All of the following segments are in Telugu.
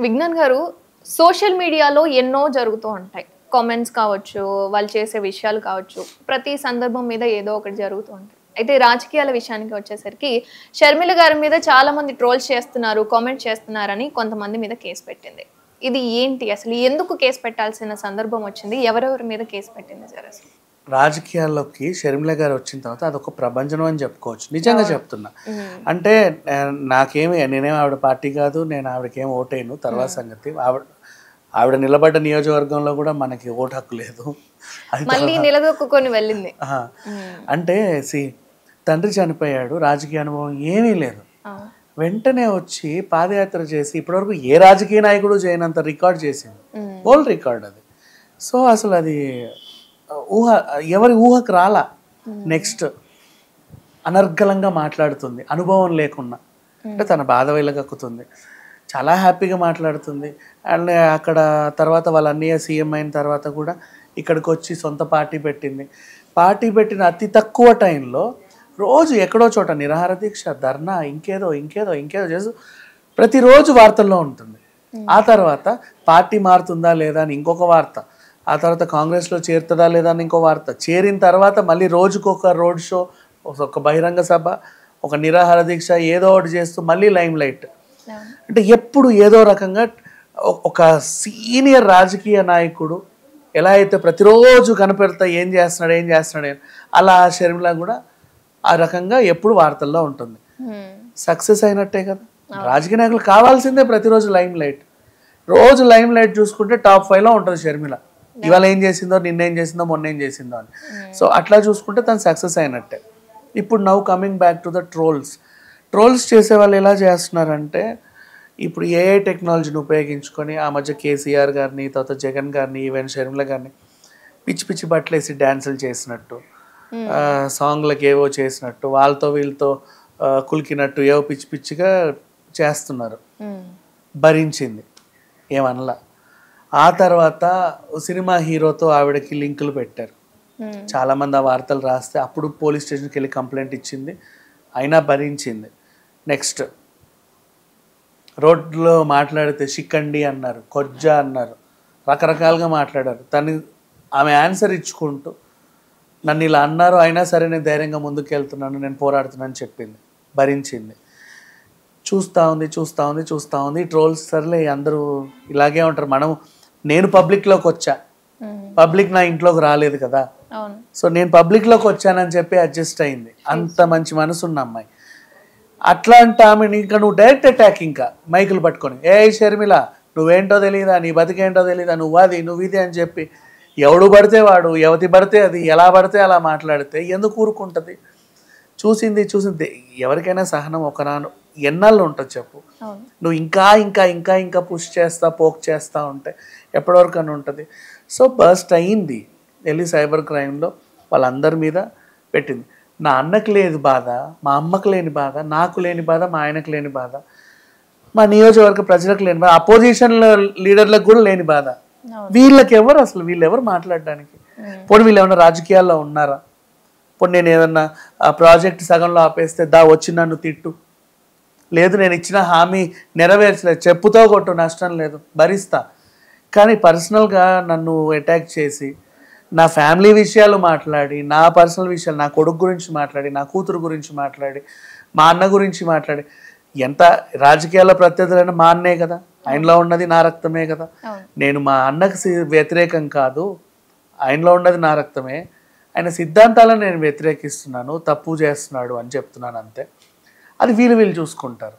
విజ్ఞాన్ గారు, సోషల్ మీడియాలో ఎన్నో జరుగుతూ ఉంటాయి. కామెంట్స్ కావచ్చు, వాళ్ళు చేసే విషయాలు కావచ్చు, ప్రతి సందర్భం మీద ఏదో ఒకటి జరుగుతూ ఉంటాయి. అయితే రాజకీయాల విషయానికి వచ్చేసరికి షర్మిల గారి మీద చాలా మంది ట్రోల్స్ చేస్తున్నారు, కామెంట్ చేస్తున్నారని కొంతమంది మీద కేసు పెట్టింది. ఇది ఏంటి అసలు? ఎందుకు కేసు పెట్టాల్సిన సందర్భం వచ్చింది? ఎవరెవరి మీద కేసు పెట్టింది సార్ అసలు? రాజకీయాల్లోకి షర్మిల గారు వచ్చిన తర్వాత అదొక ప్రభంజనం అని చెప్పుకోవచ్చు. నిజంగా చెప్తున్నా. అంటే నేనేం ఆవిడ పార్టీ కాదు, నేను ఆవిడకేం ఓటేను. తర్వాత సంగతి ఆవిడ నిలబడ్డ నియోజకవర్గంలో కూడా మనకి ఓటు హక్కు లేదు. మళ్ళీ నిలదొక్కుని వెళ్ళింది. అంటే తండ్రి చనిపోయాడు, రాజకీయ అనుభవం ఏమీ లేదు. వెంటనే వచ్చి పాదయాత్ర చేసి ఇప్పటివరకు ఏ రాజకీయ నాయకుడు చేయనంత రికార్డ్ చేసింది. ఓల్డ్ రికార్డ్ అది. సో అసలు అది ఎవరి ఊహకు రాలా. నెక్స్ట్ అనర్గళంగా మాట్లాడుతుంది, అనుభవం లేకున్నా. అంటే తన బాధ వెళ్ళగక్కుతుంది, చాలా హ్యాపీగా మాట్లాడుతుంది. అండ్ అక్కడ తర్వాత వాళ్ళ అన్నయ్య సీఎం అయిన తర్వాత కూడా ఇక్కడికి వచ్చి సొంత పార్టీ పెట్టింది. పార్టీ పెట్టిన అతి తక్కువ టైంలో రోజు ఎక్కడో చోట నిరాహార దీక్ష, ధర్నా, ఇంకేదో చేస్తూ ప్రతిరోజు వార్తల్లో ఉంటుంది. ఆ తర్వాత పార్టీ మారుతుందా లేదా అని ఇంకొక వార్త, ఆ తర్వాత కాంగ్రెస్లో చేరుతుందా లేదా అని ఇంకో వార్త, చేరిన తర్వాత మళ్ళీ రోజుకొక రోడ్ షో, ఒక బహిరంగ సభ, ఒక నిరాహార దీక్ష, ఏదో ఒకటి చేస్తూ మళ్ళీ లైమ్ లైట్. అంటే ఎప్పుడు ఏదో రకంగా ఒక సీనియర్ రాజకీయ నాయకుడు ఎలా అయితే ప్రతిరోజు కనపెడతా ఏం చేస్తున్నాడు అలా షర్మిల కూడా ఆ రకంగా ఎప్పుడు వార్తల్లో ఉంటుంది. సక్సెస్ అయినట్టే కదా. రాజకీయ నాయకులు కావాల్సిందే ప్రతిరోజు లైమ్ లైట్. రోజు లైమ్ లైట్ చూసుకుంటే టాప్ 5లో ఉంటుంది షర్మిల. ఇవాళ ఏం చేసిందో, నిన్నేం చేసిందో, మొన్న ఏం చేసిందో అని. సో అట్లా చూసుకుంటే తను సక్సెస్ అయినట్టే. ఇప్పుడు now coming back to the trolls చేసే వాళ్ళు ఎలా చేస్తున్నారంటే, ఇప్పుడు ఏఐ టెక్నాలజీని ఉపయోగించుకొని ఆ మధ్య కేసీఆర్ గారిని, తర్వాత జగన్ గారిని, ఈవెన్ షర్మిల గారిని పిచ్చి బట్టలేసి డ్యాన్సులు చేసినట్టు, సాంగ్లకు ఏవో చేసినట్టు, వాళ్ళతో వీళ్ళతో కులికినట్టు ఏవో పిచ్చిగా చేస్తున్నారు. భరించింది, ఏమనలా. ఆ తర్వాత సినిమా హీరోతో ఆవిడకి లింకులు పెట్టారు. చాలామంది ఆ వార్తలు రాస్తే అప్పుడు పోలీస్ స్టేషన్కి వెళ్ళి కంప్లైంట్ ఇచ్చింది, అయినా భరించింది. నెక్స్ట్ రోడ్లో మాట్లాడితే షికండి అన్నారు, కొజ్జా అన్నారు, రకరకాలుగా మాట్లాడారు. ఆమె ఆన్సర్ ఇచ్చుకుంటూ నన్ను ఇలా అన్నారు, అయినా సరే నేను ధైర్యంగా ముందుకు వెళ్తున్నాను, నేను పోరాడుతున్నాను చెప్పింది, భరించింది. చూస్తూ ఉంది ట్రోల్స్. సర్లే, అందరూ ఇలాగే ఉంటారు. నేను పబ్లిక్లోకి వచ్చా, పబ్లిక్ నా ఇంట్లోకి రాలేదు కదా. సో నేను పబ్లిక్లోకి వచ్చానని చెప్పి అడ్జస్ట్ అయింది. అంత మంచి మనసున్న అమ్మాయి. అట్లాంటి ఆమెని ఇంకా నువ్వు డైరెక్ట్ అటాక్, ఇంకా మైకులు పట్టుకొని, ఏ షర్మిల నువ్వేంటో తెలియదా, నీ బతికేంటో తెలీదా, నువ్వు ఇది అని చెప్పి ఎవడు పడితే వాడు, ఎవతి పడితే అది, ఎలా పడితే అలా మాట్లాడితే ఎందుకు ఊరుకుంటుంది? చూసింది ఎవరికైనా సహనం ఒకనాను ఎన్నాళ్ళు ఉంటుంది చెప్పు. నువ్వు ఇంకా పుష్ చేస్తా, పోక్ చేస్తూ ఉంటే ఎప్పటివరకు అని ఉంటుంది. సో బస్ట్ అయింది, వెళ్ళి సైబర్ క్రైమ్లో వాళ్ళందరి మీద పెట్టింది. నా అన్నకు లేని బాధ, మా అమ్మకు లేని బాధ, నాకు లేని బాధ, మా ఆయనకు లేని బాధ, మా నియోజకవర్గ ప్రజలకు లేని బాధ, అపోజిషన్ లీడర్లకు కూడా లేని బాధ. వీళ్ళెవరు మాట్లాడడానికి? పోనీ వీళ్ళు ఏమన్నా రాజకీయాల్లో ఉన్నారా? పోనీ నేను ఏదన్నా ఆ ప్రాజెక్ట్ సగంలో ఆపేస్తే వచ్చి నన్ను తిట్టు, లేదు నేను ఇచ్చిన హామీ నెరవేర్చలేదు, చెప్పుతో కొట్టు, నష్టం లేదు, భరిస్తా. కానీ పర్సనల్గా నన్ను అటాక్ చేసి నా ఫ్యామిలీ విషయాలు మాట్లాడి, నా పర్సనల్ విషయాలు, నా కొడుకు గురించి మాట్లాడి, నా కూతురు గురించి మాట్లాడి, మా అన్న గురించి మాట్లాడి, ఎంత రాజకీయాల్లో ప్రత్యర్థులైనా మా అన్నే కదా, ఆయనలో ఉన్నది నా రక్తమే కదా. నేను మా అన్నకు వ్యతిరేకం కాదు, ఆయనలో ఉన్నది నా రక్తమే, ఆయన సిద్ధాంతాలను నేను వ్యతిరేకిస్తున్నాను, తప్పు చేస్తున్నాడు అని చెప్తున్నాను అంతే. అది వీళ్ళు చూసుకుంటారు.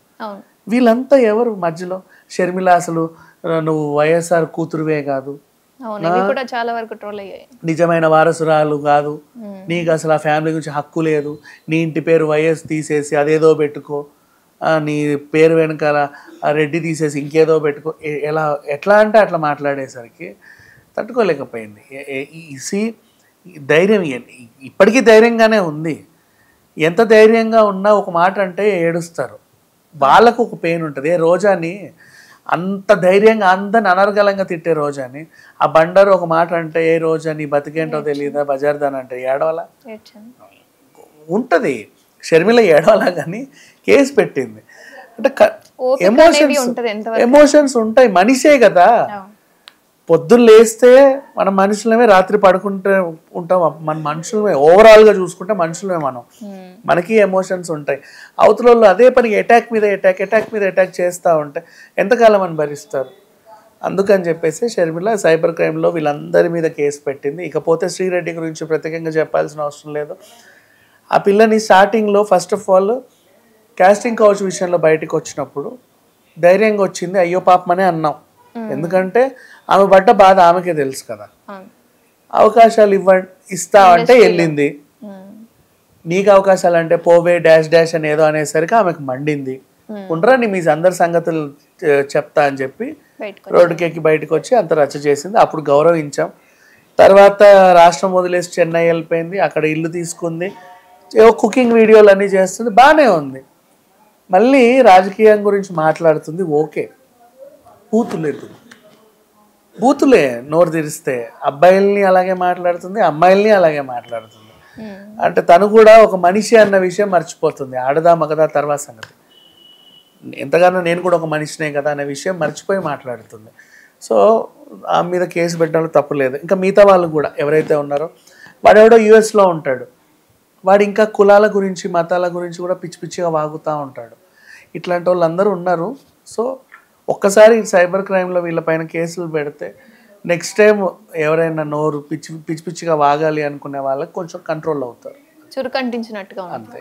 వీళ్ళంతా ఎవరు మధ్యలో? షర్మిల అసలు నువ్వు వైఎస్ఆర్ కూతురువే కాదు, నిజమైన వారసురాలు కాదు, నీకు అసలు ఆ ఫ్యామిలీ గురించి హక్కు లేదు, నీ ఇంటి పేరు వైఎస్ తీసేసి అదేదో పెట్టుకో, నీ పేరు వెనకాల రెడ్డి తీసేసి ఇంకేదో పెట్టుకో, ఎట్లా అంటే అట్లా మాట్లాడేసరికి తట్టుకోలేకపోయింది. ధైర్యం ఇప్పటికీ ధైర్యంగానే ఉంది. ఎంత ధైర్యంగా ఉన్నా ఒక మాట అంటే ఏడుస్తారు. వాళ్ళకు ఒక పెయిన్ ఉంటుంది. రోజాని అంత ధైర్యంగా అందరిని అనర్గళంగా తిట్టే రోజాని ఆ బండారు ఒక మాట అంటే, ఏ రోజా నీ బతికేంటో తెలియదా బజార్దాన్ అంటే ఏడవలా ఉంటుంది. షర్మిల ఏడవలా కానీ కేసు పెట్టింది. అంటే ఓపిక అనేది ఉంటది ఎంతవరకు. ఎమోషన్స్ ఉంటాయి, మనిషే కదా. పొద్దున్న లేస్తే మన మనుషులమే, రాత్రి పడుకుంటే ఉంటాం మన మనుషులమే. ఓవరాల్గా చూసుకుంటే మనుషులమే మనం, మనకి ఎమోషన్స్ ఉంటాయి. అవతల వాళ్ళు అదే పని అటాక్ మీద అటాక్ చేస్తూ ఉంటే ఎంతకాలం అని భరిస్తారు? అందుకని చెప్పేసి షర్మిల సైబర్ క్రైమ్లో వీళ్ళందరి మీద కేసు పెట్టింది. ఇకపోతే శ్రీరెడ్డి గురించి ప్రత్యేకంగా చెప్పాల్సిన అవసరం లేదు. ఆ పిల్లని స్టార్టింగ్లో first of all casting couch విషయంలో బయటకు వచ్చినప్పుడు ధైర్యంగా వచ్చింది, అయ్యో పాపమనే అన్నాం. ఎందుకంటే ఆమె పడ్డ బాధ ఆమెకే తెలుసు కదా. అవకాశాలు ఇస్తా అంటే వెళ్ళింది, నీకు అవకాశాలు అంటే పోవే డాష్ అని ఏదో అనేసరికి ఆమెకు మండింది. ఉండరా నీ మీ అందరి సంగతులు చెప్తా అని చెప్పి రోడ్డుకెక్కి బయటకు వచ్చి అంత రచ్చ చేసింది. అప్పుడు గౌరవించాం. తర్వాత రాష్ట్రం వదిలేసి చెన్నై వెళ్ళిపోయింది, అక్కడ ఇల్లు తీసుకుంది, ఏవో కుకింగ్ వీడియోలు అన్నీ చేస్తుంది, బాగానే ఉంది. మళ్ళీ రాజకీయం గురించి మాట్లాడుతుంది. ఓకే, బూతులే నోరు తెరిస్తే. అబ్బాయిల్ని అలాగే మాట్లాడుతుంది, అమ్మాయిల్ని అలాగే మాట్లాడుతుంది. అంటే తను కూడా ఒక మనిషి అన్న విషయం మర్చిపోతుంది. ఆడదా మగదా తర్వాత సంగతి, ఎంతగానో నేను కూడా ఒక మనిషినే కదా అనే విషయం మర్చిపోయి మాట్లాడుతుంది. సో ఆ మీద కేసు పెట్టడంలో తప్పు లేదు. ఇంకా మిగతా వాళ్ళు కూడా ఎవరైతే ఉన్నారో, వాడెవడో యూఎస్లో ఉంటాడు, వాడు ఇంకా కులాల గురించి మతాల గురించి కూడా పిచ్చిగా వాగుతూ ఉంటాడు. ఇట్లాంటి వాళ్ళందరూ ఉన్నారు. సో ఒక్కసారి సైబర్ క్రైమ్లో వీళ్ళపైన కేసులు పెడితే నెక్స్ట్ టైం ఎవరైనా నోరు పిచ్చిగా వాగాలి అనుకునే వాళ్ళకి కొంచెం కంట్రోల్ అవుతారు. చురుకంటించినట్టుగా అంతే.